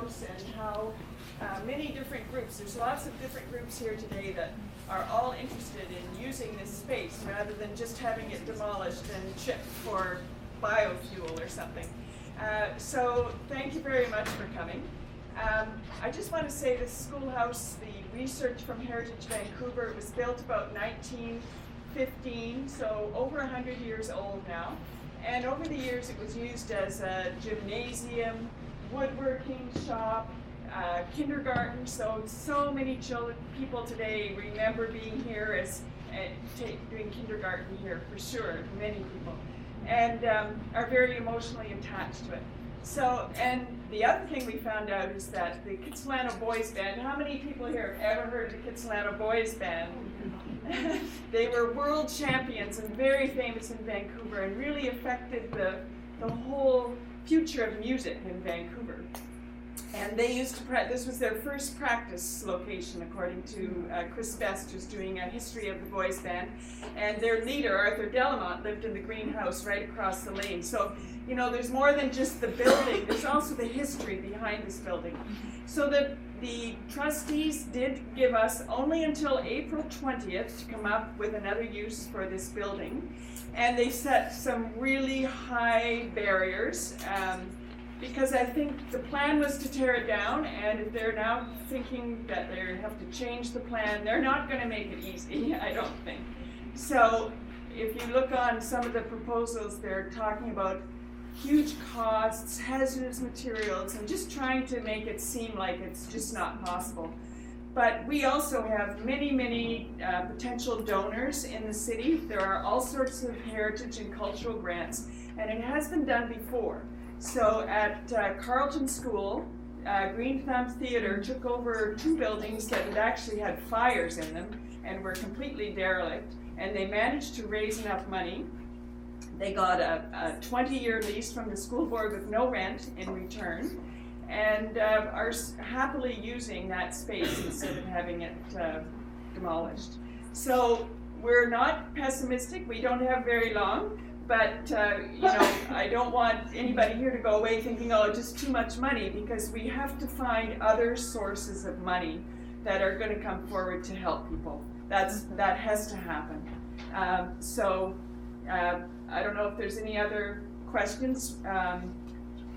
house and how many different groups, there's lots of different groups here today that are all interested in using this space rather than just having it demolished and chipped for biofuel or something. So thank you very much for coming. I just want to say this schoolhouse, the research from Heritage Vancouver, it was built about 1915, so over 100 years old now. And over the years it was used as a gymnasium, woodworking shop, kindergarten, so many people today remember being here as doing kindergarten here for sure, many people, and are very emotionally attached to it. So, and the other thing we found out is that the Kitsilano Boys Band, how many people here have ever heard of the Kitsilano Boys Band? They were world champions and very famous in Vancouver and really affected the whole future of music in Vancouver. And they used to this was their first practice location, according to Chris Best, who's doing a history of the boys band. And their leader, Arthur Delamont, lived in the greenhouse right across the lane. So, you know, there's more than just the building, there's also the history behind this building. So the trustees did give us only until April 20th to come up with another use for this building. And they set some really high barriers. Because I think the plan was to tear it down, and if they're now thinking that they have to change the plan, they're not going to make it easy, I don't think. So if you look on some of the proposals, they're talking about huge costs, hazardous materials, and just trying to make it seem like it's just not possible. But we also have many potential donors in the city. There are all sorts of heritage and cultural grants, and it has been done before. So at Carleton School, Green Thumb Theatre took over 2 buildings that had actually had fires in them and were completely derelict, and they managed to raise enough money. They got a 20-year lease from the school board with no rent in return, and are happily using that space instead of having it demolished. So we're not pessimistic. We don't have very long. But, you know, I don't want anybody here to go away thinking, oh, just too much money, because we have to find other sources of money that are going to come forward to help people. That has to happen. So I don't know if there's any other questions.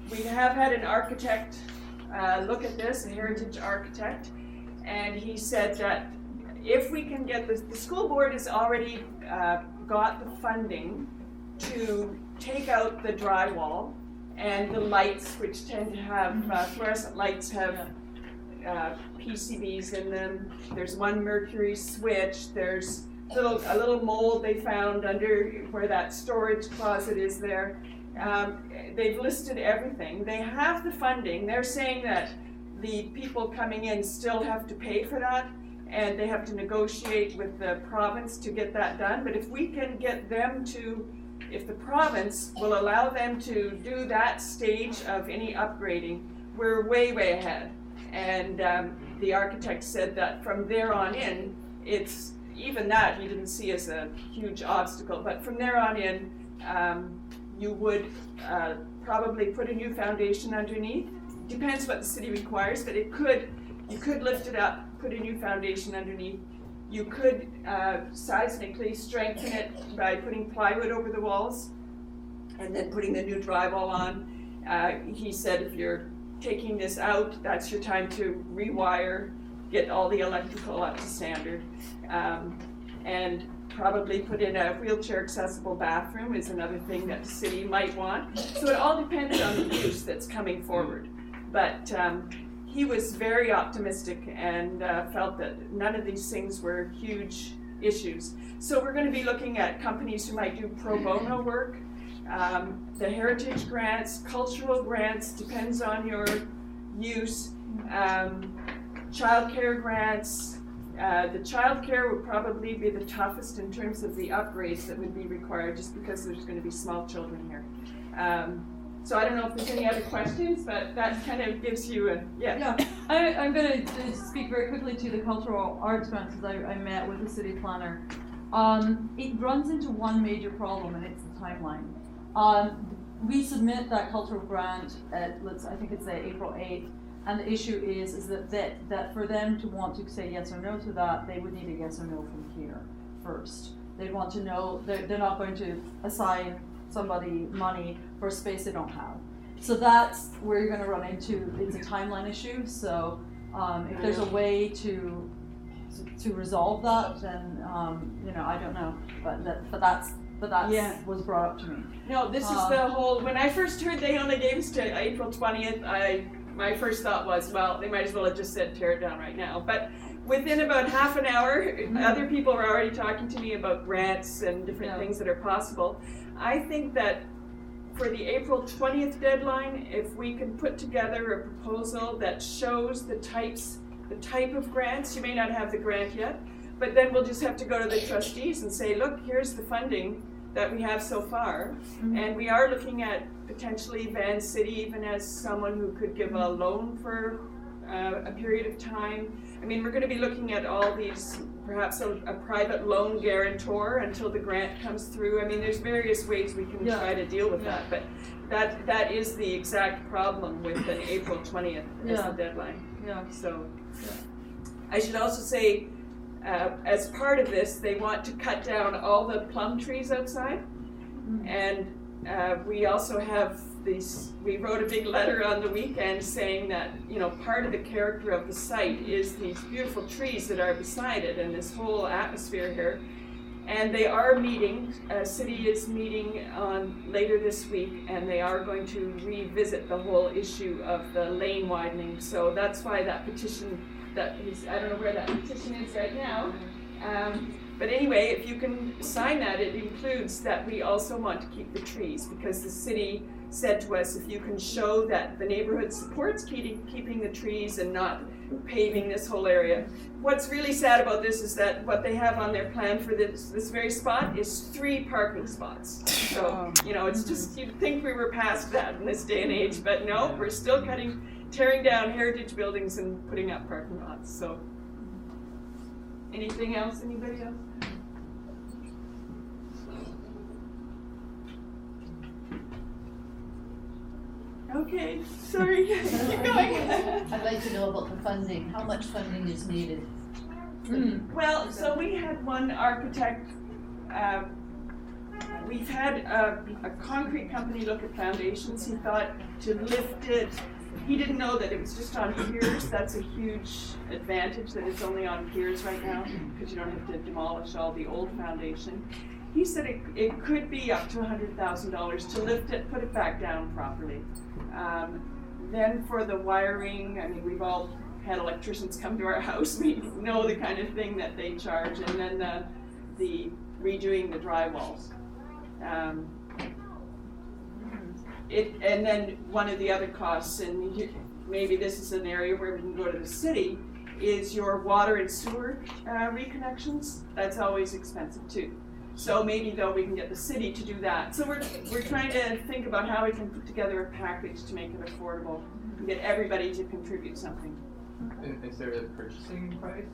We have had an architect look at this, a heritage architect, and he said that if we can get the school board has already got the funding to take out the drywall and the lights, which tend to have fluorescent lights have PCBs in them. There's one mercury switch. There's a little mold they found under where that storage closet is there. They've listed everything. They have the funding. They're saying that the people coming in still have to pay for that, and they have to negotiate with the province to get that done. But if we can get them to, if the province will allow them to do that stage of any upgrading, we're way ahead. And the architect said that from there on in, it's even that he didn't see as a huge obstacle, but from there on in, you would probably put a new foundation underneath. Depends what the city requires, but you could lift it up, put a new foundation underneath. You could seismically strengthen it by putting plywood over the walls and then putting the new drywall on. He said if you're taking this out, that's your time to rewire, get all the electrical up to standard, and probably put in a wheelchair accessible bathroom is another thing that the city might want. So it all depends on the use that's coming forward. But he was very optimistic and felt that none of these things were huge issues. So we're going to be looking at companies who might do pro bono work, the heritage grants, cultural grants, depends on your use, child care grants. The child care would probably be the toughest in terms of the upgrades that would be required, just because there's going to be small children here. So I don't know if there's any other questions, but that kind of gives you a, Yeah, I'm going to speak very quickly to the cultural arts grants, because I met with the city planner. It runs into one major problem, and it's the timeline. We submit that cultural grant at, I think it's April 8th, And the issue is that for them to want to say yes or no to that, they would need a yes or no from here first. They'd want to know, they're not going to assign somebody money for a space they don't have. So that's where you're gonna run into, it's a timeline issue, so if there's a way to resolve that, then, I don't know, but that's Yeah. was brought up to me. No, this is the whole, when I first heard they only gave us to April 20th, my first thought was, well, they might as well have just said tear it down right now. But within about half an hour, other people were already talking to me about grants and different things that are possible. I think that for the April 20th deadline, if we can put together a proposal that shows the type of grants, you may not have the grant yet, but then we'll just have to go to the trustees and say, look, here's the funding that we have so far. And we are looking at potentially Van City even as someone who could give a loan for a period of time. I mean, we're going to be looking at all these, perhaps a private loan guarantor until the grant comes through. I mean, there's various ways we can try to deal with that, but that is the exact problem with an April 20th as the deadline. So I should also say, as part of this, they want to cut down all the plum trees outside. And we also have these, we wrote a big letter on the weekend saying that, part of the character of the site is these beautiful trees that are beside it and this whole atmosphere here. And they are meeting, city is meeting on later this week, and they are going to revisit the whole issue of the lane widening. So that's why that petition, I don't know where that petition is right now. But anyway, if you can sign that, it includes that we also want to keep the trees, because the city said to us, if you can show that the neighborhood supports keeping the trees and not paving this whole area. What's really sad about this is that what they have on their plan for this very spot is 3 parking spots. So, it's just, you'd think we were past that in this day and age, but no, we're still tearing down heritage buildings and putting up parking lots. So, anything else? Anybody else? Okay, sorry. Keep going. I'd like to know about the funding. How much funding is needed? Well, so we had one architect. We've had a concrete company look at foundations. He thought to lift it. He didn't know that it was just on piers. That's a huge advantage, that it's only on piers right now, because you don't have to demolish all the old foundation. He said it could be up to $100,000 to lift it, put it back down properly. Then for the wiring, I mean, we've all had electricians come to our house. We know the kind of thing that they charge. And then the redoing the drywalls. And then one of the other costs, and maybe this is an area where we can go to the city, is your water and sewer reconnections. That's always expensive too. So maybe though we can get the city to do that. So we're trying to think about how we can put together a package to make it affordable and get everybody to contribute something. And is there a purchasing price?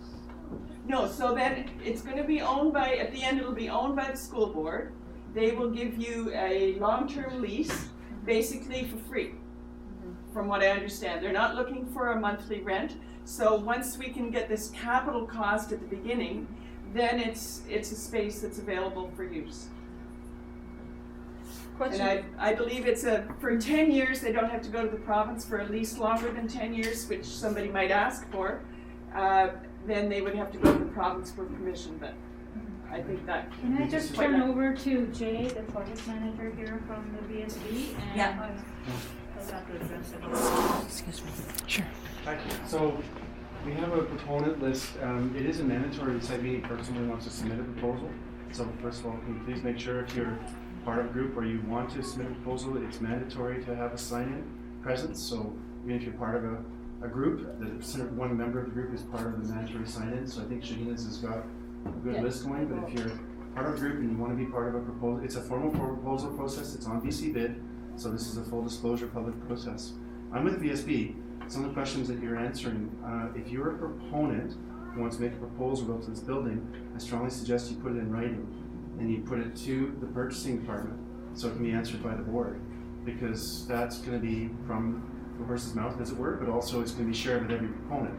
No, so then it's going to be owned by, at the end it'll be owned by the school board. They will give you a long-term lease, basically for free, from what I understand. They're not looking for a monthly rent. So once we can get this capital cost at the beginning, then it's a space that's available for use. Question. And I believe it's for 10 years, they don't have to go to the province for at least longer than 10 years, which somebody might ask for. Then they would have to go to the province for permission, but I think that. Can I just turn over to Jay, the project manager here from the VSB? And I'll have to address it. Excuse me. Sure. Hi. So we have a proponent list. It is a mandatory site meeting for someone who wants to submit a proposal. So first of all, can you please make sure if you're part of a group or you want to submit a proposal, it's mandatory to have a sign-in presence. So even if you're part of a group, one member of the group is part of the mandatory sign-in. So I think Shahina's has got a good list going, but if you're part of a group and you want to be part of a proposal, it's a formal proposal process. It's on BC Bid, so this is a full disclosure public process. I'm with VSB. Some of the questions that you're answering, if you're a proponent who wants to make a proposal to this building, I strongly suggest you put it in writing and you put it to the purchasing department so it can be answered by the board, because that's going to be from the horse's mouth, as it were, but also it's going to be shared with every proponent,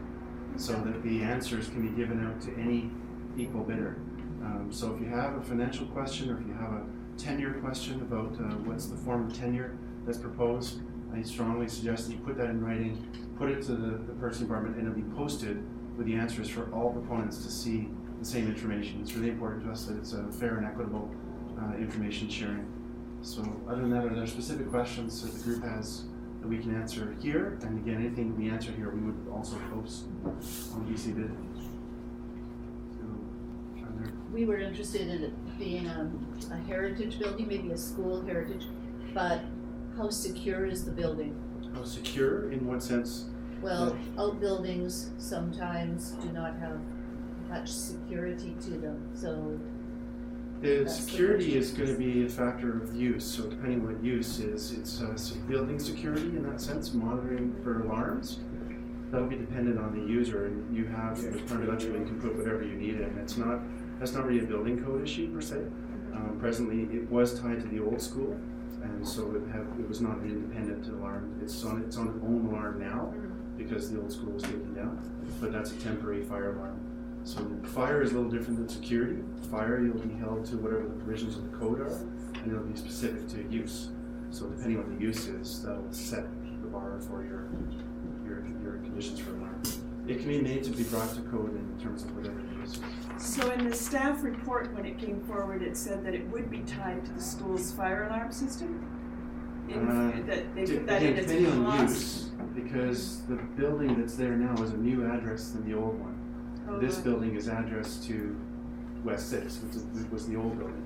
so that the answers can be given out to any equal bidder. So if you have a financial question, or if you have a tenure question about what's the form of tenure that's proposed, I strongly suggest that you put that in writing, put it to the purchasing department, and it'll be posted with the answers for all proponents to see the same information. It's really important to us that it's a fair and equitable information sharing. So other than that, are there specific questions that the group has that we can answer here? And again, anything that we answer here, we would also post on BC Bid. We were interested in it being a heritage building, maybe a school heritage, but how secure is the building? How secure? In what sense? Well, outbuildings sometimes do not have much security to them, so. The That's the security is question. going to be a factor of use, so depending what use is, it's building security in that sense, monitoring for alarms. That'll be dependent on the user, and you have, with permit electrical, you can put whatever you need in. That's not really a building code issue per se. Presently, it was tied to the old school, and so it was not an independent alarm. It's on its own alarm now, because the old school was taken down, but that's a temporary fire alarm. So fire is a little different than security. Fire, you'll be held to whatever the provisions of the code are, and it'll be specific to use. So depending on what the use is, that'll set the bar for your conditions for alarm. It can be made to be brought to code in terms of whatever the use is. So in the staff report, when it came forward, it said that it would be tied to the school's fire alarm system? That they put that in as a depending on cost? use, because the building that's there now is a new address than the old one. This building is addressed to West 6, which was the old building.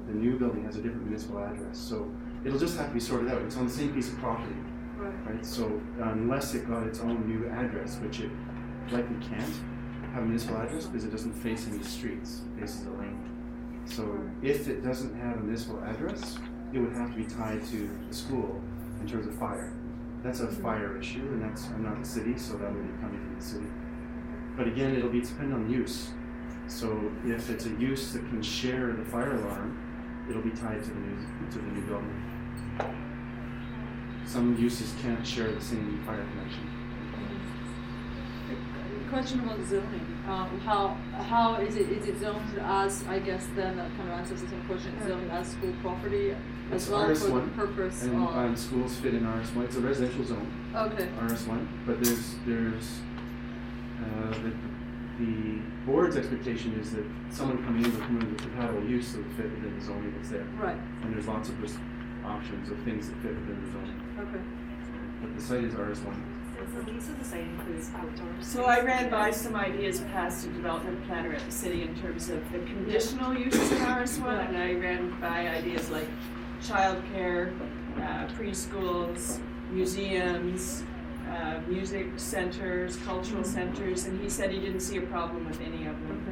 The new building has a different municipal address, so it'll just have to be sorted out. It's on the same piece of property, right? So unless it got its own new address, which it likely can't have a municipal address because it doesn't face any streets, it faces a lane. So if it doesn't have a municipal address, it would have to be tied to the school in terms of fire. That's a fire issue, and I'm not the city, so that would be coming from the city. But again, it'll be dependent on use. So if it's a use that can share the fire alarm, it'll be tied to the new building. Some uses can't share the same fire connection. Question about zoning. How is it zoned as, I guess then that kind of answers the same question, it's zoned as school property as It's well for the RS1, purpose of. and schools fit in RS1. It's a residential zone, Okay. RS1, but there's the board's expectation is that someone coming in will come in with compatible use that would fit within the zoning that's there. Right. And there's lots of options of things that fit within the zoning. Okay. But the site is RS1. Does the lease of the site includes outdoors? So I ran by some ideas past the development planner at the city in terms of the conditional uses in RS1, and I ran by ideas like childcare, preschools, museums, music centers, cultural centers, and he said he didn't see a problem with any of them.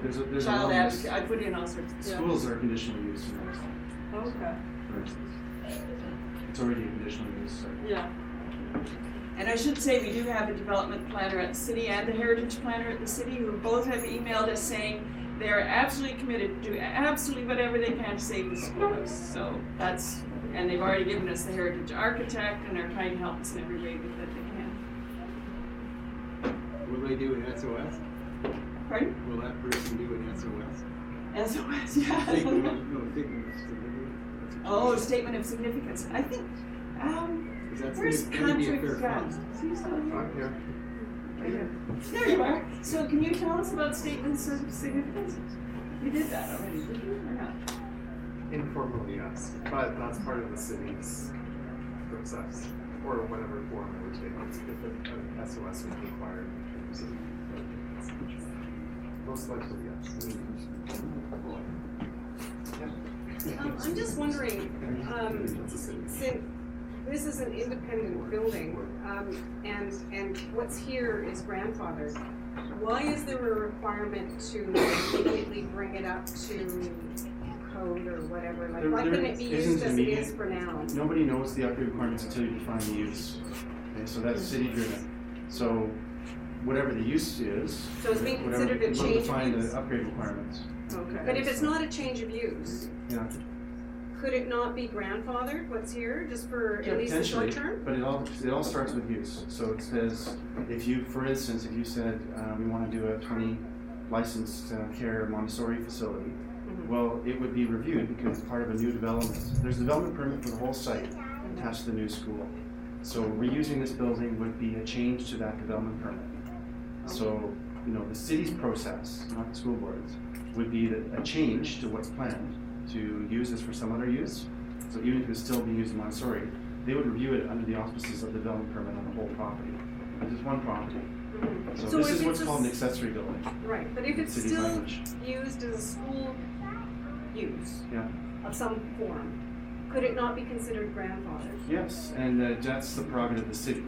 There's a Child long list. advocate, I put in all sorts of stuff. Schools are conditional use in RS1, Okay. for instance. It's already a conditional use site. Yeah. And I should say, we do have a development planner at the city and a heritage planner at the city who both have emailed us saying they are absolutely committed to do absolutely whatever they can to save the schoolhouse. So and they've already given us the heritage architect and are trying to help us in every way that they can. Will they do an SOS? Pardon? Will that person do an SOS? SOS, yeah. Statement of significance. Oh, statement of significance. I think, where's Patrick Gunn? Is he still here? Right here. There you are. So can you tell us about statements of significance? You did that already, did you, or not? Informally, yes, but that's part of the city's process, or whatever form it would take, if an SOS was required. Most likely, yes. I'm just wondering, since this is an independent building, and what's here is grandfathered, why is there a requirement to immediately bring it up to code or whatever? Like, why couldn't it be used as it is for now? Nobody knows the upgrade requirements until you define the use. Okay, so that's city driven. So whatever the use is, So it's being considered a we'll change of define use? the upgrade requirements. Okay. But if it's not a change of use, Yeah. could it not be grandfathered, what's here, just for at least the short Potentially, term? but it all starts with use. So it says, if you, for instance, if you said, we want to do a 20 licensed care Montessori facility, well, it would be reviewed because it's part of a new development. There's a development permit for the whole site attached to the new school. So reusing this building would be a change to that development permit. So, the city's process, not the school board's, would be a change to what's planned to use this for some other use. So even if it was still being used in Montessori, they would review it under the auspices of the development permit on the whole property. This is one property. So So this if is what's it's called an accessory building. Right, but if it's City's still language. used as a school use Yeah. of some form, could it not be considered grandfathered? Yes, and that's the prerogative of the city.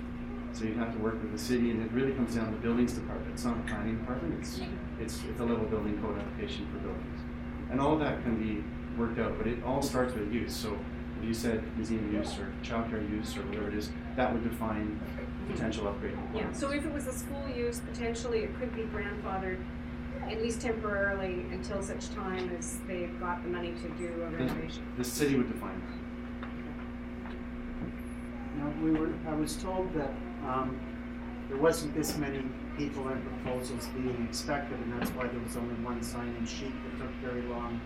So you have to work with the city, and it really comes down to the buildings department. It's not the planning department. It's a level building code application for buildings, and all of that can be worked out. But it all starts with use. So if you said museum use or childcare use or whatever it is, that would define potential upgrade Yeah, requirements. so if it was a school use, potentially it could be grandfathered, at least temporarily, until such time as they've got the money to do a renovation. The city would define that. Now, I was told that there wasn't this many people and proposals being expected, and that's why there was only one sign-in sheet that took very long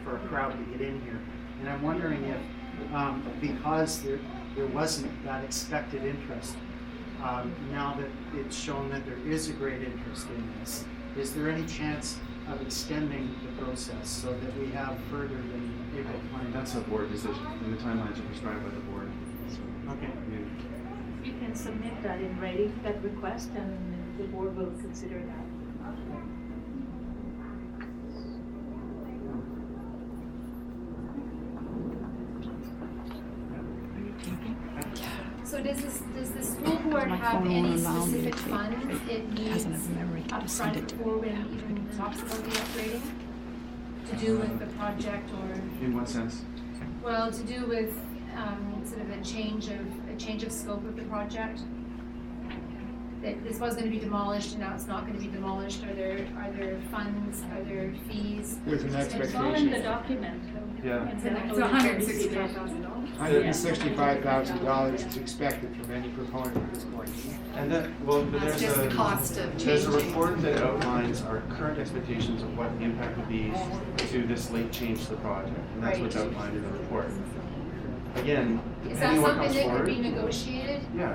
for a crowd to get in here. And I'm wondering if, because there wasn't that expected interest, now that it's shown that there is a great interest in this, is there any chance of extending the process so that we have further than April 20th? That's a board decision, and the timelines are prescribed by the board. So, Okay. You can submit that in writing, that request, and the board will consider that. So does the school board have any specific funds it needs upfront for when it even talks about the upgrading? To do with the project or, in what sense? well, to do with sort of a change of scope of the project? That this was gonna be demolished and now it's not gonna be demolished, are there funds, are there fees? There's an It's all in the document. Yeah. It's in the- It's $165,000. $165,000 is expected from any proponent at this point. And that, well, but That's just the cost of there's a changing. report that outlines our current expectations of what the impact would be to this late change to the project, and that's what's outlined in the report. Again, Is that depending what something comes that could forward. be negotiated? Yeah,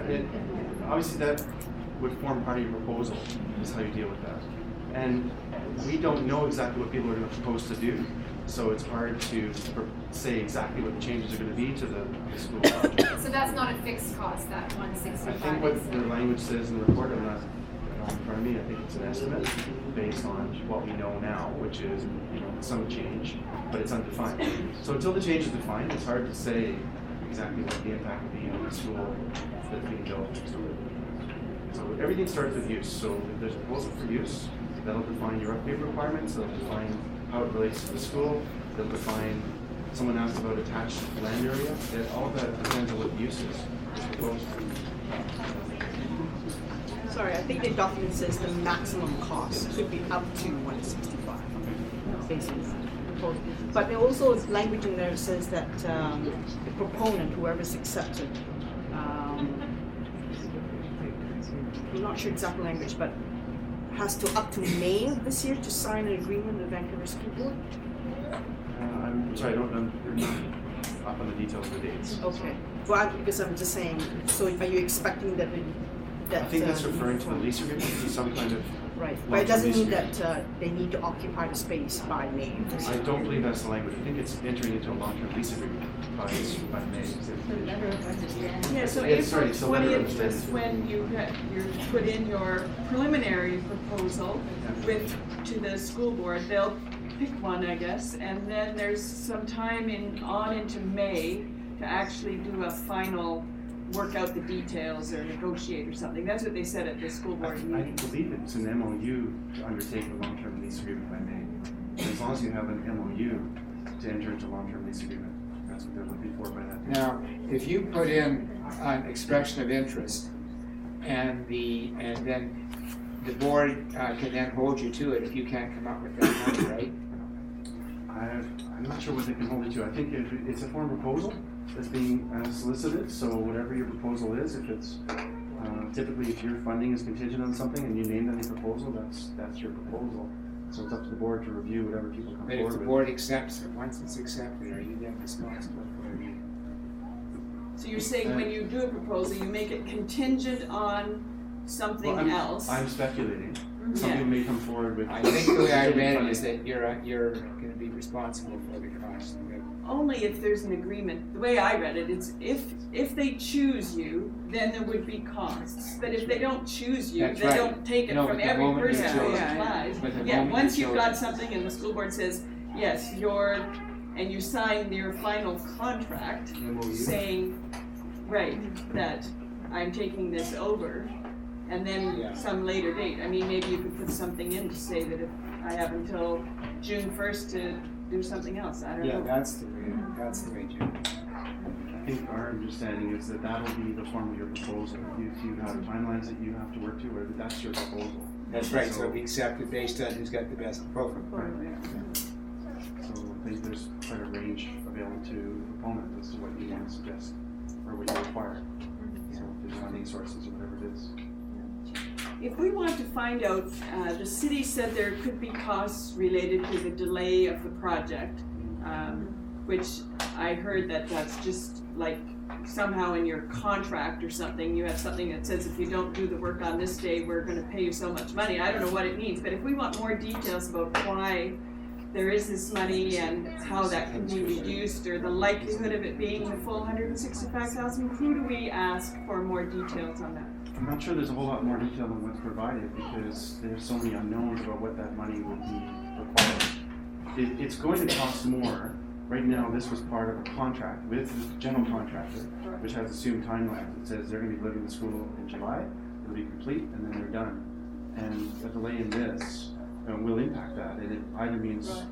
obviously that would form part of your proposal, is how you deal with that. And we don't know exactly what people are going to propose to do, so it's hard to say exactly what the changes are going to be to the school project. So that's not a fixed cost, that I 165? think what the language says in the report, I'm not in front of me, I think it's an estimate based on what we know now, which is, some change, but it's undefined. So until the change is defined, it's hard to say exactly what the impact will be on the school that's being built. So everything starts with use. So if there's a proposal for use, that'll define your upgrade requirements, that'll define how it relates to the school, that'll define, someone asked about attached land area, all of that depends on what the use is proposed. Sorry, I think the document says the maximum cost could be up to 165, basically. But there also is language in there that says that the proponent, whoever's accepted, I'm not sure exact language, but has to up to May of this year to sign an agreement with the Vancouver School Board. I'm sorry, I'm not up on the details of the dates. Okay. Well, because I'm just saying, so are you expecting that I think that's referring to the lease agreement, to some kind of. Right, but it doesn't mean that they need to occupy the space by May. I don't believe that's the language. I think it's entering into a long-term lease agreement by May. The letter of understanding. Yeah, so Yeah, April sorry, so letter of 20th is when you put in your preliminary proposal to the school board. They'll pick one, I guess, and then there's some time on into May to actually do a final, work out the details or negotiate or something. That's what they said at the school board I meeting. believe it's an MOU to undertake a long-term lease agreement by May. As long as you have an MOU to enter into a long-term lease agreement, that's what they're looking for by that. Now, if you put in an expression of interest and then the board can then hold you to it if you can't come up with that money, right? I'm not sure what they can hold it to. I think if it's a form proposal that's being solicited, so whatever your proposal is, if it's typically if your funding is contingent on something and you name that in your proposal, that's your proposal. So it's up to the board to review whatever people come But forward if the with. board accepts it, once it's accepted, are you then responsible for the? So you're saying when you do a proposal, you make it contingent on something Well, else? I'm speculating. Yeah. Something may come forward with. I think the way I read it funding. is that you're gonna be responsible for the cost of it. Only if there's an agreement. The way I read it, it's if they choose you, then there would be costs. But if they don't choose you, That's they right. don't take it No, from but the every moment person you're who chosen. applies. But the Yeah, moment once you're you've got chosen. something and the school board says, yes, and you sign your final contract saying, right, that I'm taking this over, and then Yeah. some later date. I mean, maybe you could put something in to say that if I have until June 1st to do something else. I don't Yeah, know. that's the way, Jim. I think our understanding is that that'll be the form of your proposal. If you have timelines that you have to work to, or that's your proposal. That's right, so it'll be accepted based on who's got the best proposal. So I think there's quite a range available to the proponent as to what you want to suggest or what you require. So if there's funding sources or whatever it is. If we want to find out, the city said there could be costs related to the delay of the project, which I heard that's just like somehow in your contract or something, you have something that says if you don't do the work on this day, we're gonna pay you so much money. I don't know what it means, but if we want more details about why there is this money and how that can be reduced or the likelihood of it being the full 165,000, who do we ask for more details on that? I'm not sure there's a whole lot more detail than what's provided because there's so many unknowns about what that money would be required. It's going to cost more. Right now, this was part of a contract with the general contractor, which has assumed timelines. It says they're going to be delivering the school in July, it'll be complete, and then they're done. And a delay in this will impact that, and it either means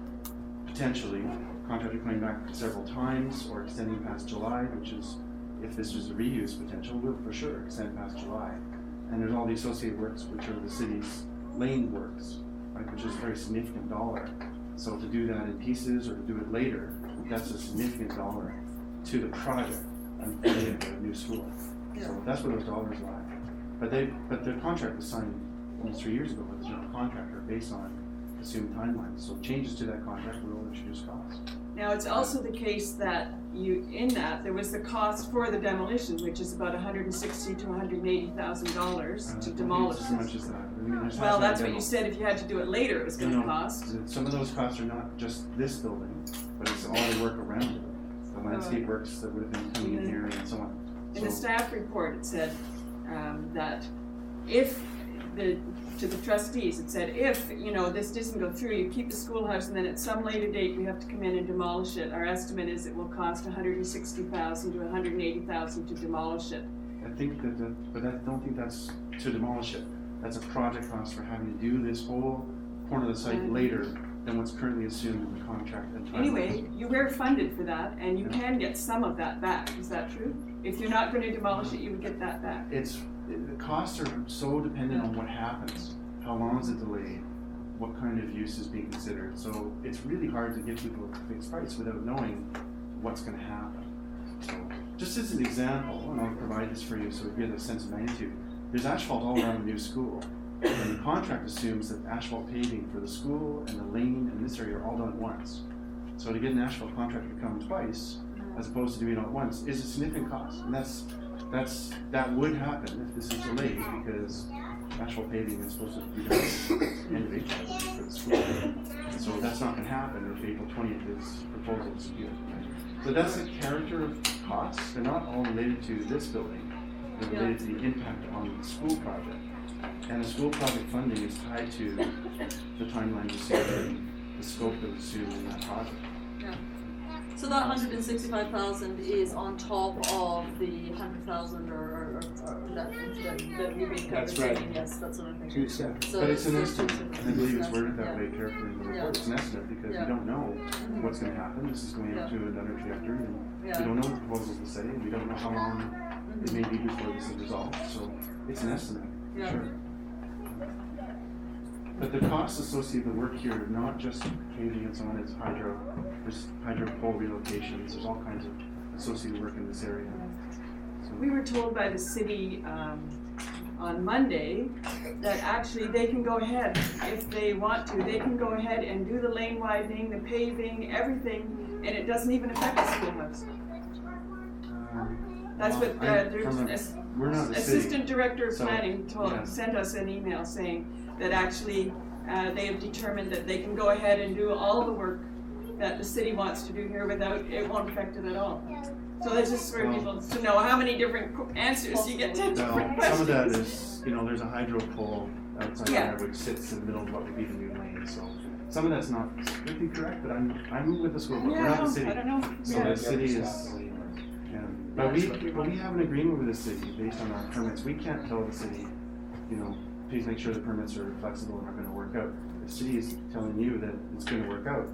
potentially contractor coming back several times or extending past July, which is, if this was a reuse potential, will for sure extend past July. And there's all the associated works, which are the city's lane works, right, which is a very significant dollar. So to do that in pieces or to do it later, that's a significant dollar to the project and putting in a new school. So that's where those dollars lie. But the contract was signed almost 3 years ago with the general contractor based on assumed timelines. So changes to that contract will introduce costs. Now, it's also the case that there was the cost for the demolition, which is about $160,000 to $180,000 to demolish. As much as that. I mean, there's Well, half that's that what you demo. said, if you had to do it later, it was gonna cost. Some of those costs are not just this building, but it's all the work around it. The landscape works that would have been coming in here and so on. In the staff report, it said that to the trustees, it said, if, this doesn't go through, you keep the schoolhouse and then at some later date, we have to come in and demolish it. Our estimate is it will cost $160,000 to $180,000 to demolish it. I think but I don't think that's to demolish it. That's a project cost for having to do this whole corner of the site later than what's currently assumed in the contract. And timelines. Anyway, you were funded for that, and you can get some of that back. Is that true? If you're not going to demolish it, you would get that back. The costs are so dependent on what happens. How long is it delayed? What kind of use is being considered? So it's really hard to give people a fixed price without knowing what's going to happen. So just as an example, and I'll provide this for you so you get a sense of magnitude. There's asphalt all around the new school. And the contract assumes that asphalt paving for the school and the lane and this area are all done at once. So to get an asphalt contractor to come twice, as opposed to doing it all at once, is a significant cost. And that would happen if this is delayed because asphalt paving is supposed to be done end of April for the school. So that's not going to happen if April 20th is proposal is due. So that's the character of costs. They're not all related to this building. They're related to the impact on the school project. And the school project funding is tied to the timeline assumed, the scope that was assumed in that project. Yeah. So that 165,000 is on top of the 100,000 or that we made. That's right. Yes, that's what I'm thinking. 270. So But it's an it's estimate, and I believe it's worded that yeah. way carefully in the report. It's an estimate because we don't know what's going to happen. This is going up to another trajectory, and we don't know what the proposals will say, and we don't know how long it may be before this is resolved. So it's an estimate, Yeah. sure. But the costs associated with the work here, not just paving and so on, it's there's hydro pole relocations, there's all kinds of associated work in this area. So, We were told by the city on Monday that actually they can go ahead, if they want to, they can go ahead and do the lane widening, the paving, everything, and it doesn't even affect the schoolhouse. That's what we're not the city. Assistant Director of So, Planning yeah. sent us an email saying that actually they have determined that they can go ahead and do all the work that the city wants to do here without, it won't affect it at all. So that's just for people to know how many different answers you get to different questions. Some of that is, there's a hydro pole outside Yeah. there which sits in the middle of what would be the new lane, so some of that's not strictly correct, but I'm with the school board, we're not the city. I don't know. So the city is, but we have an agreement with the city based on our permits. We can't tell the city, please make sure the permits are flexible and are gonna work out. The city is telling you that it's gonna work out.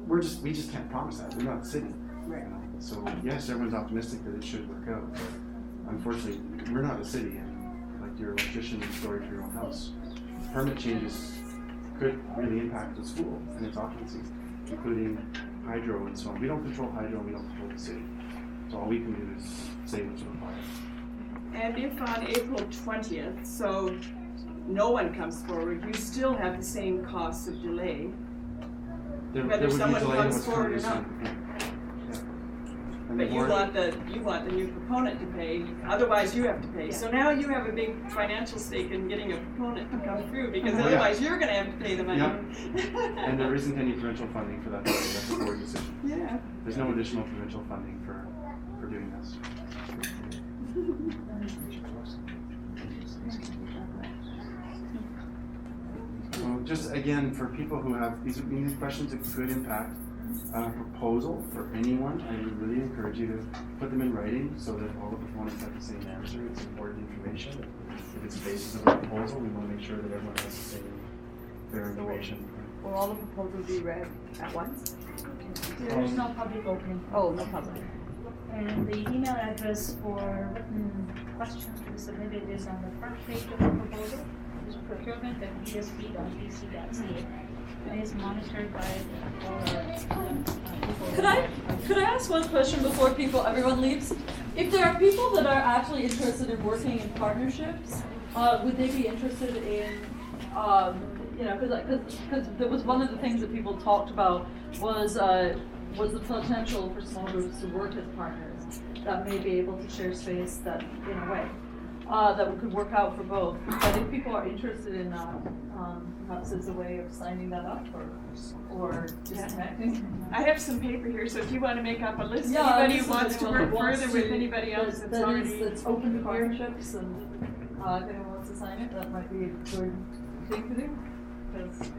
We just can't promise that, we're not the city. Right. So yes, everyone's optimistic that it should work out, but unfortunately, we're not the city, and like your electrician story for your own house, permit changes could really impact the school and its occupancy, including hydro and so on. We don't control hydro, and we don't control the city. So all we can do is say what's required. And if on April 20th, so no one comes forward, you still have the same costs of delay, There whether would be someone delay in comes what's forward or currently not. seen. And But the you board- want the new proponent to pay, otherwise you have to pay. So now you have a big financial stake in getting a proponent to come through, because Yeah. otherwise you're gonna have to pay the money. And there isn't any provincial funding for that, that's a board decision. Yeah. There's no additional provincial funding for doing this. So just again, for people who have these questions that could impact a proposal for anyone, I would really encourage you to put them in writing so that all the proponents have the same answer. It's important information. If it's the basis of a proposal, we want to make sure that everyone has the same fair information. Will all the proposals be read at once? There's no public opening. Oh, no public. And the email address for written questions to be submitted is on the front page of the proposal. It's procurement@bsb.bc.ca. And it's monitored by all our people. Could I ask one question before everyone leaves? If there are people that are actually interested in working in partnerships, would they be interested in, because there was one of the things that people talked about was the potential for small groups to work as partners that may be able to share space that, in a way, that could work out for both. But if people are interested in that, perhaps there's a way of signing that up or disconnecting. I have some paper here, so if you want to make up a list, Yeah, anybody who wants to work further with anybody else that's already. That's open to partnerships, and if anyone wants to sign it, that might be a good thing to do. Because